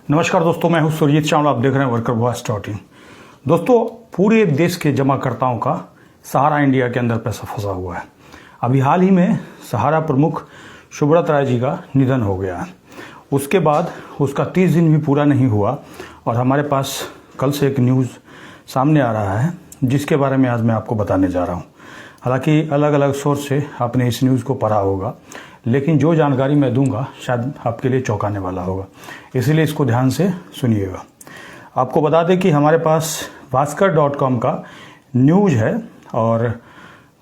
नमस्कार दोस्तों, मैं हूं सुरजीत चावला। आप देख रहे हैं वर्कर वॉइस .in। दोस्तों, पूरे देश के जमाकर्ताओं का सहारा इंडिया के अंदर पैसा फंसा हुआ है। अभी हाल ही में सहारा प्रमुख सुब्रत राय जी का निधन हो गया है। उसके बाद उसका 30 दिन भी पूरा नहीं हुआ और हमारे पास कल से एक न्यूज़ सामने आ रहा है जिसके बारे में आज मैं आपको बताने जा रहा हूँ। हालांकि अलग अलग सोर्स से आपने इस न्यूज़ को पढ़ा होगा, लेकिन जो जानकारी मैं दूंगा शायद आपके लिए चौंकाने वाला होगा, इसलिए इसको ध्यान से सुनिएगा। आपको बता दें कि हमारे पास भास्कर.com का न्यूज़ है और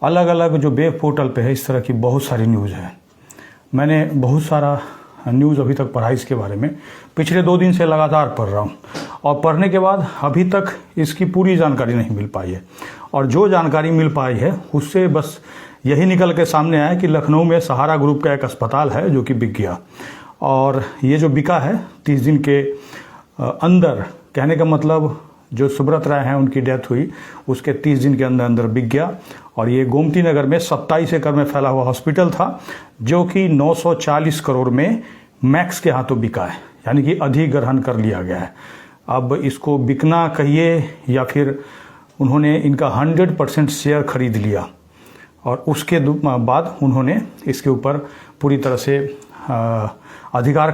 अलग अलग जो वेब पोर्टल पे है इस तरह की बहुत सारी न्यूज़ है। मैंने बहुत सारा न्यूज़ अभी तक पढ़ा इसके बारे में, पिछले 2 दिन से लगातार पढ़ रहा हूँ और पढ़ने के बाद अभी तक इसकी पूरी जानकारी नहीं मिल पाई है। और जो जानकारी मिल पाई है उससे बस यही निकल के सामने आया कि लखनऊ में सहारा ग्रुप का एक अस्पताल है जो कि बिक गया। और ये जो बिका है 30 दिन के अंदर, कहने का मतलब जो सुब्रत राय हैं उनकी डेथ हुई उसके 30 दिन के अंदर अंदर बिक गया। और ये गोमती नगर में 27 एकड़ में फैला हुआ हॉस्पिटल था जो कि 940 करोड़ में मैक्स के हाथों बिका है, यानी कि अधिग्रहण कर लिया गया है। अब इसको बिकना कहिए या फिर उन्होंने इनका 100% शेयर खरीद लिया और उसके बाद उन्होंने इसके ऊपर पूरी तरह से अधिकार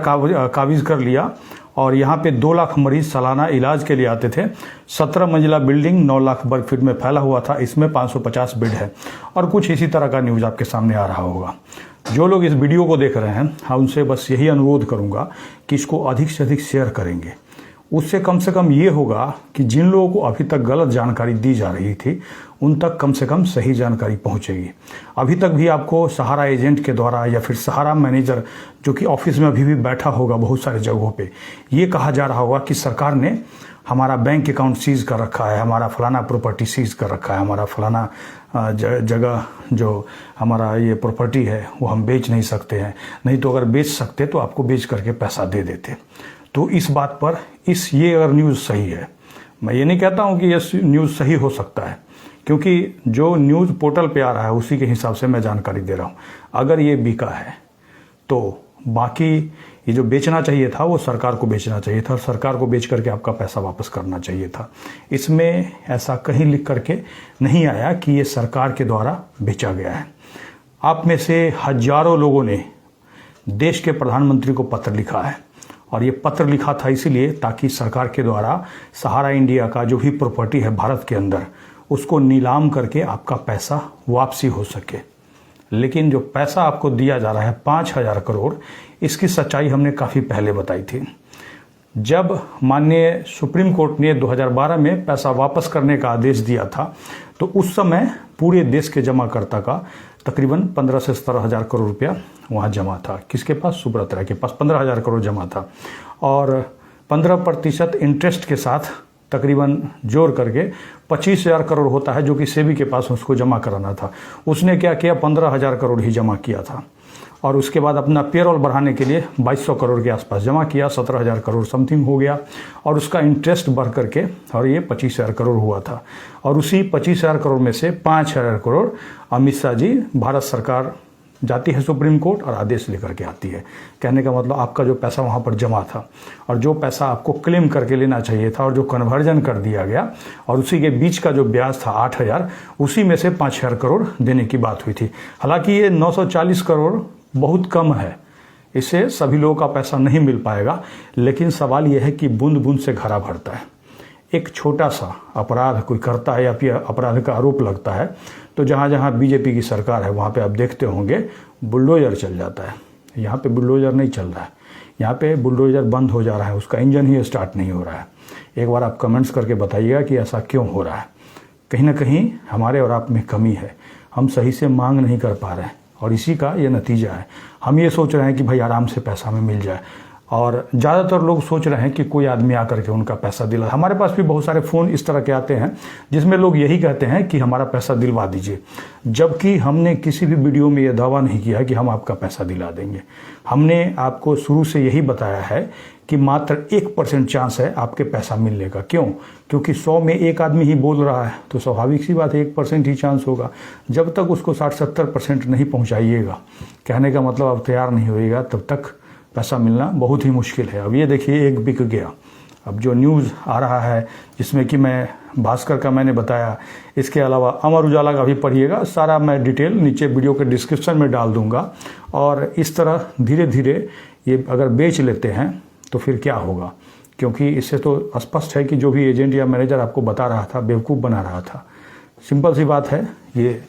काबिज कर लिया। और यहाँ पे 2 लाख मरीज सालाना इलाज के लिए आते थे। 17 मंजिला बिल्डिंग 9 लाख वर्ग फीट में फैला हुआ था। इसमें 550 बेड है और कुछ इसी तरह का न्यूज़ आपके सामने आ रहा होगा। जो लोग इस वीडियो को देख रहे हैं, हाँ, उनसे बस यही अनुरोध करूँगा कि इसको अधिक से अधिक शेयर करेंगे। उससे कम से कम ये होगा कि जिन लोगों को अभी तक गलत जानकारी दी जा रही थी उन तक कम से कम सही जानकारी पहुंचेगी। अभी तक भी आपको सहारा एजेंट के द्वारा या फिर सहारा मैनेजर जो कि ऑफिस में अभी भी बैठा होगा बहुत सारे जगहों पे, ये कहा जा रहा होगा कि सरकार ने हमारा बैंक अकाउंट सीज कर रखा है, हमारा फलाना प्रॉपर्टी सीज कर रखा है, हमारा फलाना जगह जो हमारा ये प्रॉपर्टी है वो हम बेच नहीं सकते हैं, नहीं तो अगर बेच सकते तो आपको बेच करके पैसा दे देते। तो इस बात पर ये अगर न्यूज़ सही है, मैं ये नहीं कहता हूँ कि ये न्यूज़ सही हो सकता है, क्योंकि जो न्यूज़ पोर्टल पे आ रहा है उसी के हिसाब से मैं जानकारी दे रहा हूँ। अगर ये बिका है तो बाकी ये जो बेचना चाहिए था वो सरकार को बेचना चाहिए था और सरकार को बेच करके आपका पैसा वापस करना चाहिए था। इसमें ऐसा कहीं लिख करके नहीं आया कि ये सरकार के द्वारा बेचा गया है। आप में से हजारों लोगों ने देश के प्रधानमंत्री को पत्र लिखा है और ये पत्र लिखा था इसीलिए ताकि सरकार के द्वारा सहारा इंडिया का जो भी प्रॉपर्टी है भारत के अंदर उसको नीलाम करके आपका पैसा वापसी हो सके। लेकिन जो पैसा आपको दिया जा रहा है 5000 करोड़, इसकी सच्चाई हमने काफ़ी पहले बताई थी। जब माननीय सुप्रीम कोर्ट ने 2012 में पैसा वापस करने का आदेश दिया था तो उस समय पूरे देश के जमाकर्ता का तकरीबन 15 से 17 हज़ार करोड़ रुपया वहाँ जमा था। किसके पास? सुब्रत राय के पास 15,000 करोड़ जमा था और 15% इंटरेस्ट के साथ तकरीबन जोड़ करके 25,000 करोड़ होता है जो कि सेबी के पास उसको जमा कराना था। उसने क्या किया? 15,000 करोड़ ही जमा किया था और उसके बाद अपना पेरोल बढ़ाने के लिए 2200 करोड़ के आसपास जमा किया, 17,000 करोड़ समथिंग हो गया और उसका इंटरेस्ट बढ़ करके और ये 25,000 करोड़ हुआ था। और उसी 25,000 करोड़ में से 5,000 करोड़ अमित शाह जी, भारत सरकार जाती है सुप्रीम कोर्ट और आदेश लेकर के आती है। कहने का मतलब आपका जो पैसा वहाँ पर जमा था और जो पैसा आपको क्लेम करके लेना चाहिए था और जो कन्वर्जन कर दिया गया और उसी के बीच का जो ब्याज था 8,000, उसी में से 5,000 करोड़ देने की बात हुई थी। हालांकि ये 940 करोड़ बहुत कम है, इससे सभी लोगों का पैसा नहीं मिल पाएगा, लेकिन सवाल यह है कि बूंद बूंद से घड़ा भरता है। एक छोटा सा अपराध कोई करता है या फिर अपराध का आरोप लगता है तो जहाँ जहाँ बीजेपी की सरकार है वहाँ पे आप देखते होंगे बुलडोजर चल जाता है। यहाँ पे बुलडोजर नहीं चल रहा है, यहाँ पे बुलडोजर बंद हो जा रहा है, उसका इंजन ही स्टार्ट नहीं हो रहा है। एक बार आप कमेंट्स करके बताइएगा कि ऐसा क्यों हो रहा है। कहीं ना कहीं हमारे और आप में कमी है, हम सही से मांग नहीं कर पा रहे हैं और इसी का ये नतीजा है। हम ये सोच रहे हैं कि भाई आराम से पैसा हमें मिल जाए और ज़्यादातर लोग सोच रहे हैं कि कोई आदमी आकर के उनका पैसा दिला। हमारे पास भी बहुत सारे फ़ोन इस तरह के आते हैं जिसमें लोग यही कहते हैं कि हमारा पैसा दिलवा दीजिए, जबकि हमने किसी भी वीडियो में यह दावा नहीं किया कि हम आपका पैसा दिला देंगे। हमने आपको शुरू से यही बताया है कि मात्र 1% चांस है आपके पैसा मिलने का। क्यों? क्योंकि 100 में एक आदमी ही बोल रहा है तो स्वाभाविक सी बात है 1% ही चांस होगा। जब तक उसको 60-70% नहीं पहुंचाइएगा, कहने का मतलब आप तैयार नहीं होइएगा, तब तक पैसा मिलना बहुत ही मुश्किल है। अब ये देखिए एक बिक गया। अब जो न्यूज़ आ रहा है जिसमें कि मैं भास्कर का मैंने बताया, इसके अलावा अमर उजाला का भी पढ़िएगा, सारा मैं डिटेल नीचे वीडियो के डिस्क्रिप्शन में डाल दूंगा। और इस तरह धीरे धीरे ये अगर बेच लेते हैं तो फिर क्या होगा, क्योंकि इससे तो स्पष्ट है कि जो भी एजेंट या मैनेजर आपको बता रहा था बेवकूफ़ बना रहा था। सिंपल सी बात है, ये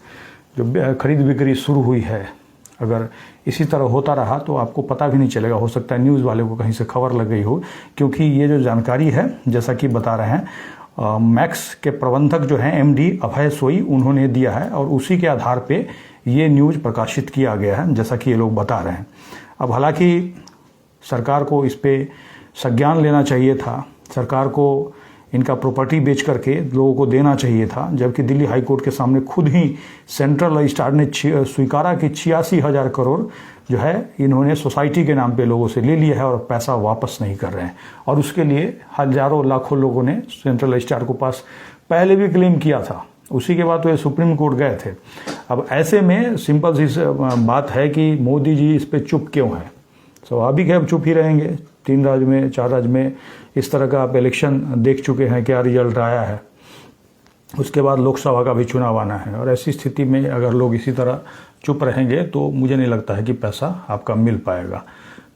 जो खरीद बिक्री शुरू हुई है अगर इसी तरह होता रहा तो आपको पता भी नहीं चलेगा। हो सकता है न्यूज़ वाले को कहीं से खबर लग गई हो, क्योंकि ये जो जानकारी है जैसा कि बता रहे हैं मैक्स के प्रबंधक जो हैं एमडी अभय सोई, उन्होंने दिया है और उसी के आधार पे ये न्यूज़ प्रकाशित किया गया है जैसा कि ये लोग बता रहे हैं। अब हालांकि सरकार को इस पे संज्ञान लेना चाहिए था, सरकार को इनका प्रॉपर्टी बेच करके लोगों को देना चाहिए था, जबकि दिल्ली हाई कोर्ट के सामने खुद ही सेंट्रल रजिस्ट्रार ने स्वीकारा कि 86,000 करोड़ जो है इन्होंने सोसाइटी के नाम पे लोगों से ले लिया है और पैसा वापस नहीं कर रहे हैं। और उसके लिए हजारों लाखों लोगों ने सेंट्रल रजिस्ट्रार के पास पहले भी क्लेम किया था, उसी के बाद तो ये सुप्रीम कोर्ट गए थे। अब ऐसे में सिंपल सी बात है कि मोदी जी इस पर चुप क्यों है। स्वाभाविक है अब चुप ही रहेंगे। 3 राज्य में 4 राज्य में इस तरह का आप इलेक्शन देख चुके हैं, क्या रिजल्ट आया है। उसके बाद लोकसभा का भी चुनाव आना है और ऐसी स्थिति में अगर लोग इसी तरह चुप रहेंगे तो मुझे नहीं लगता है कि पैसा आपका मिल पाएगा।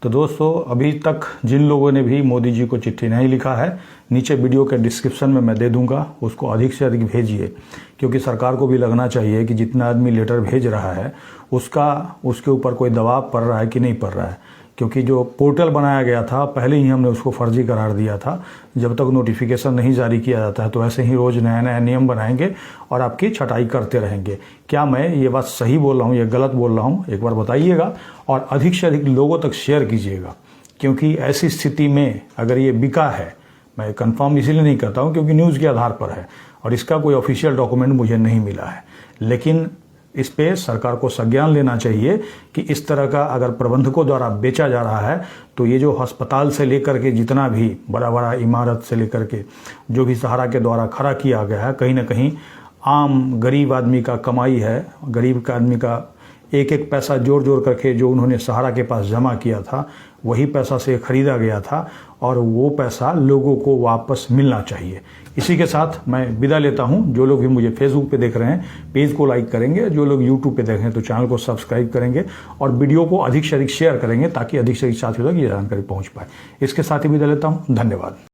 तो दोस्तों, अभी तक जिन लोगों ने भी मोदी जी को चिट्ठी नहीं लिखा है, नीचे वीडियो के डिस्क्रिप्शन में मैं दे दूंगा, उसको अधिक से अधिक भेजिए, क्योंकि सरकार को भी लगना चाहिए कि जितना आदमी लेटर भेज रहा है उसके ऊपर कोई दबाव पड़ रहा है कि नहीं पड़ रहा है। क्योंकि जो पोर्टल बनाया गया था पहले ही हमने उसको फर्जी करार दिया था। जब तक नोटिफिकेशन नहीं जारी किया जाता है तो ऐसे ही रोज़ नया नया नियम बनाएंगे और आपकी छटाई करते रहेंगे। क्या मैं ये बात सही बोल रहा हूँ या गलत बोल रहा हूँ, एक बार बताइएगा और अधिक से अधिक लोगों तक शेयर कीजिएगा, क्योंकि ऐसी स्थिति में अगर ये बिका है, मैं कंफर्म इसीलिए नहीं करता हूँ क्योंकि न्यूज़ के आधार पर है और इसका कोई ऑफिशियल डॉक्यूमेंट मुझे नहीं मिला है, लेकिन इस पे सरकार को संज्ञान लेना चाहिए कि इस तरह का अगर प्रबंधकों द्वारा बेचा जा रहा है तो ये जो अस्पताल से लेकर के जितना भी बड़ा बड़ा इमारत से लेकर के जो भी सहारा के द्वारा खड़ा किया गया है, कहीं ना कहीं आम गरीब आदमी का कमाई है। गरीब का आदमी का एक एक पैसा जोड़ जोड़ करके जो उन्होंने सहारा के पास जमा किया था वही पैसा से खरीदा गया था और वो पैसा लोगों को वापस मिलना चाहिए। इसी के साथ मैं विदा लेता हूं। जो लोग भी मुझे फेसबुक पे देख रहे हैं पेज को लाइक करेंगे, जो लोग यूट्यूब पे देख रहे हैं तो चैनल को सब्सक्राइब करेंगे और वीडियो को अधिक से अधिक शेयर करेंगे ताकि अधिक से अधिक साथियों तक ये जानकारी पहुंच पाए। इसके साथ ही विदा लेता हूं। धन्यवाद।